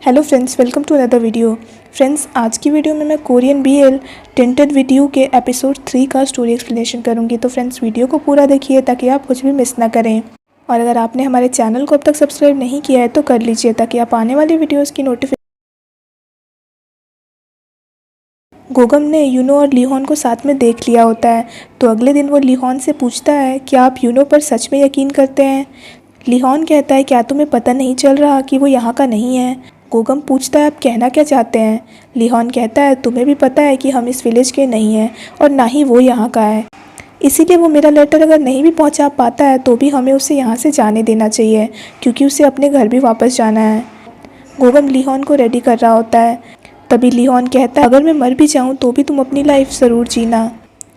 Hello friends, welcome to another video. Friends, आज की video में मैं Korean BL tinted with you के एपिसोड 3 का स्टोरी एक्सप्लेनेशन करूंगी। तो फ्रेंड्स, वीडियो को पूरा देखिए ताकि आप कुछ भी मिस ना करें। और अगर आपने हमारे चैनल को अब तक सब्सक्राइब नहीं किया है तो कर लीजिए ताकि आप आने वाली वीडियोज़ की नोटिफिकेशन। गोगम ने यूनो और लीहॉन को साथ में देख लिया होता है, तो अगले दिन वो लीहॉन से पूछता है कि आप यूनो पर सच में यकीन करते हैं। लीहॉन कहता है, क्या तुम्हें पता नहीं चल रहा कि वो यहाँ का नहीं है। गोगम पूछता है, आप कहना क्या चाहते हैं। लीहॉन कहता है, तुम्हें भी पता है कि हम इस विलेज के नहीं हैं और ना ही वो यहाँ का है, इसीलिए वो मेरा लेटर अगर नहीं भी पहुँचा पाता है तो भी हमें उसे यहाँ से जाने देना चाहिए, क्योंकि उसे अपने घर भी वापस जाना है। गोगम लीहॉन को रेडी कर रहा होता है। तभी लीहॉन कहता है, अगर मैं मर भी जाऊँ तो भी तुम अपनी लाइफ ज़रूर जीना,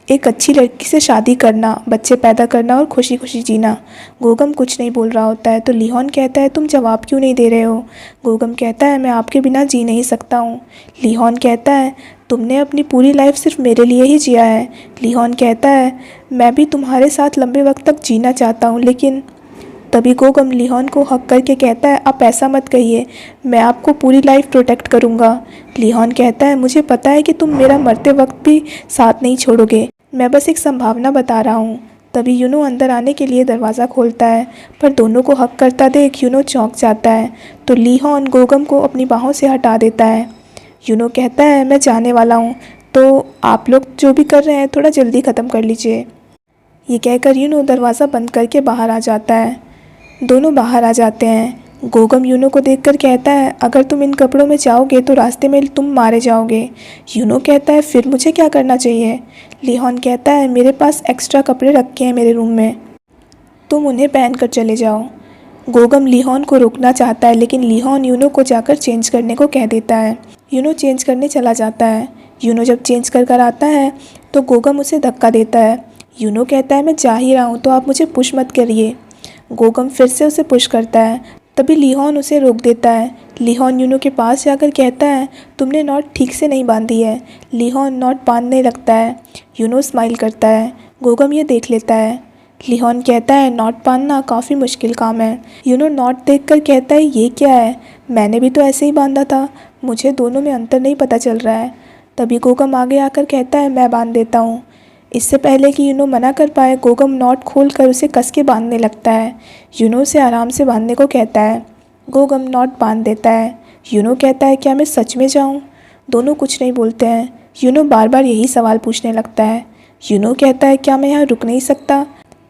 एक अच्छी लड़की से शादी करना, बच्चे पैदा करना और खुशी खुशी जीना। गोगम कुछ नहीं बोल रहा होता है, तो लीहॉन कहता है, तुम जवाब क्यों नहीं दे रहे हो। गोगम कहता है, मैं आपके बिना जी नहीं सकता हूँ। लीहॉन कहता है, तुमने अपनी पूरी लाइफ सिर्फ मेरे लिए ही जिया है। लीहॉन कहता है, मैं भी तुम्हारे साथ लंबे वक्त तक जीना चाहता हूँ, लेकिन तभी गोगम लीहॉन को हक करके कहता है, आप ऐसा मत कहिए, मैं आपको पूरी लाइफ प्रोटेक्ट करूँगा। लीहॉन कहता है, मुझे पता है कि तुम मेरा मरते वक्त भी साथ नहीं छोड़ोगे, मैं बस एक संभावना बता रहा हूँ। तभी यूनो अंदर आने के लिए दरवाज़ा खोलता है, पर दोनों को हक करता देख यूनो चौंक जाता है, तो लीहॉन गोगम को अपनी बाहों से हटा देता है। यूनो कहता है, मैं जाने वाला हूँ, तो आप लोग जो भी कर रहे हैं थोड़ा जल्दी ख़त्म कर लीजिए। ये कहकर यूनो दरवाज़ा बंद करके बाहर आ जाता है। दोनों बाहर आ जाते हैं। गोगम यूनो को देखकर कहता है, अगर तुम इन कपड़ों में जाओगे तो रास्ते में तुम मारे जाओगे। यूनो कहता है, फिर मुझे क्या करना चाहिए। लीहॉन कहता है, मेरे पास एक्स्ट्रा कपड़े रखे हैं मेरे रूम में, तुम उन्हें पहन कर चले जाओ। गोगम लीहॉन को रोकना चाहता है, लेकिन लीहॉन यूनो को जाकर चेंज करने को कह देता है। यूनो चेंज करने चला जाता है। यूनो जब चेंज कर आता है तो गोगम उसे धक्का देता है। यूनो कहता है, मैं जा ही रहा हूँ तो आप मुझे पुश मत करिए। गोगम फिर से उसे पुश करता है। तभी लीहॉन उसे रोक देता है। लीहॉन यूनो के पास जाकर कहता है, तुमने नॉट ठीक से नहीं बांधी है। लीहॉन नॉट बांधने लगता है। यूनो स्माइल करता है। गोगम ये देख लेता है। लीहॉन कहता है, नॉट बांधना काफ़ी मुश्किल काम है। यूनो नॉट देखकर कहता है, ये क्या है, मैंने भी तो ऐसे ही बांधा था, मुझे दोनों में अंतर नहीं पता चल रहा है। तभी गोगम आगे आकर कहता है, मैं बांध देता हूँ। इससे पहले कि यूनो मना कर पाए, गोगम नॉट खोलकर उसे कस के बांधने लगता है। यूनो उसे आराम से बांधने को कहता है। गोगम नॉट बांध देता है। यूनो कहता है, क्या मैं सच में जाऊं? दोनों कुछ नहीं बोलते हैं। यूनो बार बार यही सवाल पूछने लगता है। यूनो कहता है, क्या मैं यहाँ रुक नहीं सकता?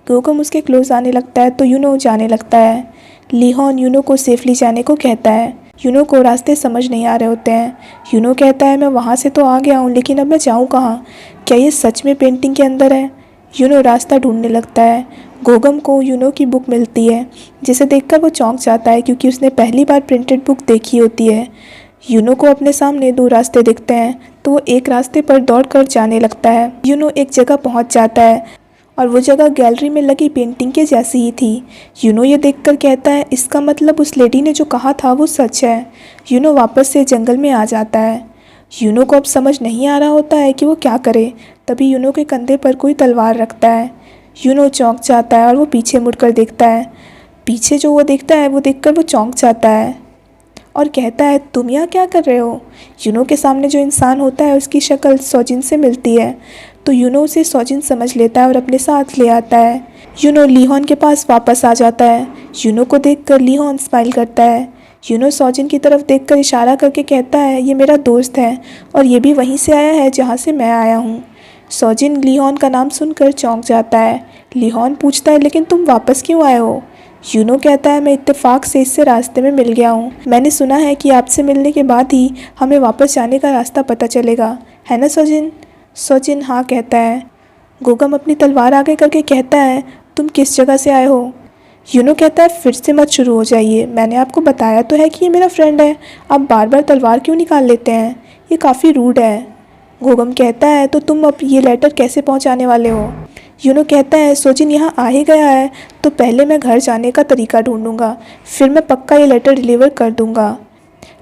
गोगम उसके क्लोज आने लगता है तो यूनो जाने लगता है। लीहॉन यूनो को सेफली जाने को कहता है। यूनो को रास्ते समझ नहीं आ रहे होते हैं। यूनो कहता है, मैं वहाँ से तो आ गया हूँ, लेकिन अब मैं जाऊँ कहाँ? क्या ये सच में पेंटिंग के अंदर है? यूनो रास्ता ढूंढने लगता है। गोगम को यूनो की बुक मिलती है, जिसे देखकर वो चौंक जाता है, क्योंकि उसने पहली बार प्रिंटेड बुक देखी होती है। यूनो को अपने सामने दो रास्ते दिखते हैं, तो वो एक रास्ते पर दौड़कर जाने लगता है। यूनो एक जगह पहुँच जाता है और वो जगह गैलरी में लगी पेंटिंग के जैसी ही थी। यूनो ये देखकर कहता है, इसका मतलब उस लेडी ने जो कहा था वो सच है। यूनो वापस से जंगल में आ जाता है। यूनो को अब समझ नहीं आ रहा होता है कि वो क्या करे। तभी यूनो के कंधे पर कोई तलवार रखता है। यूनो चौंक जाता है और वो पीछे मुड़कर देखता है। पीछे जो वो देखता है वो देखकर वो चौंक जाता है और कहता है, तुम यहाँ क्या कर रहे हो? यूनो के सामने जो इंसान होता है उसकी शक्ल सौजिन से मिलती है, तो यूनो उसे सौजिन समझ लेता है और अपने साथ ले आता है। यूनो लीहॉन के पास वापस आ जाता है। यूनो को देखकर लीहॉन स्माइल करता है। यूनो सौजिन की तरफ देखकर इशारा करके कहता है, ये मेरा दोस्त है और ये भी वहीं से आया है जहाँ से मैं आया हूँ। सौजिन लीहॉन का नाम सुनकर चौंक जाता है। लीहॉन पूछता है, लेकिन तुम वापस क्यों आए हो? यूनो कहता है, मैं इत्तेफाक से इससे रास्ते में मिल गया हूँ। मैंने सुना है कि आपसे मिलने के बाद ही हमें वापस जाने का रास्ता पता चलेगा, है ना सौजिन? सौजिन हाँ कहता है। गोगम अपनी तलवार आगे करके कहता है, तुम किस जगह से आए हो? यूनो कहता है, फिर से मत शुरू हो जाइए, मैंने आपको बताया तो है कि ये मेरा फ्रेंड है, आप बार बार तलवार क्यों निकाल लेते हैं, ये काफ़ी रूड है। गोगम कहता है, तो तुम अब ये लेटर कैसे पहुंचाने वाले हो? यूनो कहता है, सौजिन यहाँ आ ही गया है तो पहले मैं घर जाने का तरीका ढूंढूंगा, फिर मैं पक्का ये लेटर डिलीवर कर दूंगा।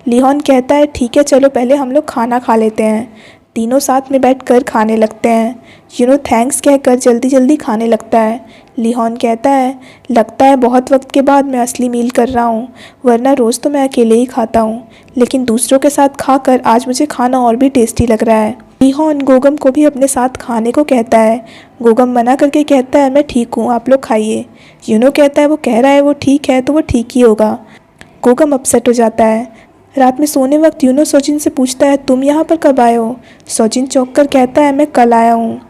लीहॉन कहता है, ठीक है, चलो पहले हम लोग खाना खा लेते हैं। तीनों साथ में बैठकर खाने लगते हैं। थैंक्स कहकर जल्दी जल्दी खाने लगता है। लिहोन कहता है, लगता है बहुत वक्त के बाद मैं असली मील कर रहा हूँ, वरना रोज़ तो मैं अकेले ही खाता हूँ, लेकिन दूसरों के साथ खाकर आज मुझे खाना और भी टेस्टी लग रहा है। लिहोन गोगम को भी अपने साथ खाने को कहता है। गोगम मना करके कहता है, मैं ठीक हूँ, आप लोग खाइए। कहता है वो कह रहा है वो ठीक है तो वो ठीक ही होगा। गोगम अपसेट हो जाता है। रात में सोने वक्त सोजिन से पूछता है, तुम यहाँ पर कब आए हो? सोजिन चौंक कर कहता है, मैं कल आया हूँ।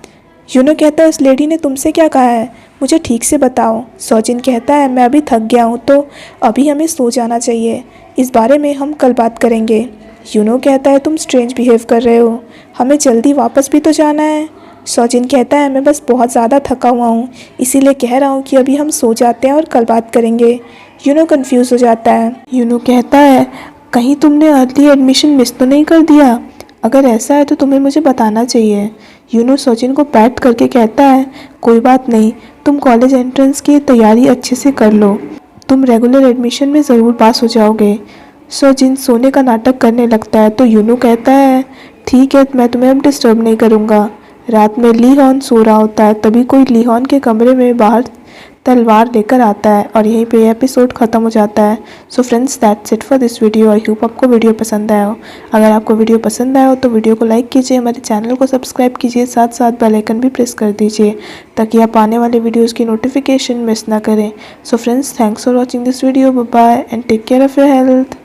कहता है, उस लेडी ने तुमसे क्या कहा है, मुझे ठीक से बताओ। सोजिन कहता है, मैं अभी थक गया हूँ तो अभी हमें सो जाना चाहिए, इस बारे में हम कल बात करेंगे। कहता है, तुम स्ट्रेंज बिहेव कर रहे हो, हमें जल्दी वापस भी तो जाना है। सोजिन कहता है, मैं बस बहुत ज़्यादा थका हुआ हूँ, इसीलिए कह रहा हूँ कि अभी हम सो जाते हैं और कल बात करेंगे। कंफ्यूज हो जाता है। कहता है, कहीं तुमने अर्ली एडमिशन मिस तो नहीं कर दिया? अगर ऐसा है तो तुम्हें मुझे बताना चाहिए। सोजिन को पैट करके कहता है, कोई बात नहीं, तुम कॉलेज एंट्रेंस की तैयारी अच्छे से कर लो, तुम रेगुलर एडमिशन में ज़रूर पास हो जाओगे। सोजिन सोने का नाटक करने लगता है तो कहता है, ठीक है, मैं तुम्हें अब डिस्टर्ब नहीं करूँगा। रात में लिहोन सो रहा होता है, तभी कोई लिहोन के कमरे में बाहर तलवार लेकर आता है और यहीं पे एपिसोड ख़त्म हो जाता है। So friends, that's it for this video. I hope आपको वीडियो पसंद आया हो। अगर आपको वीडियो पसंद आया हो तो वीडियो को लाइक कीजिए, हमारे चैनल को सब्सक्राइब कीजिए, साथ साथ बेल आइकन भी प्रेस कर दीजिए ताकि आप आने वाले वीडियोज़ की नोटिफिकेशन मिस ना करें। So friends, thanks for watching this video. Bye bye and take care of your health.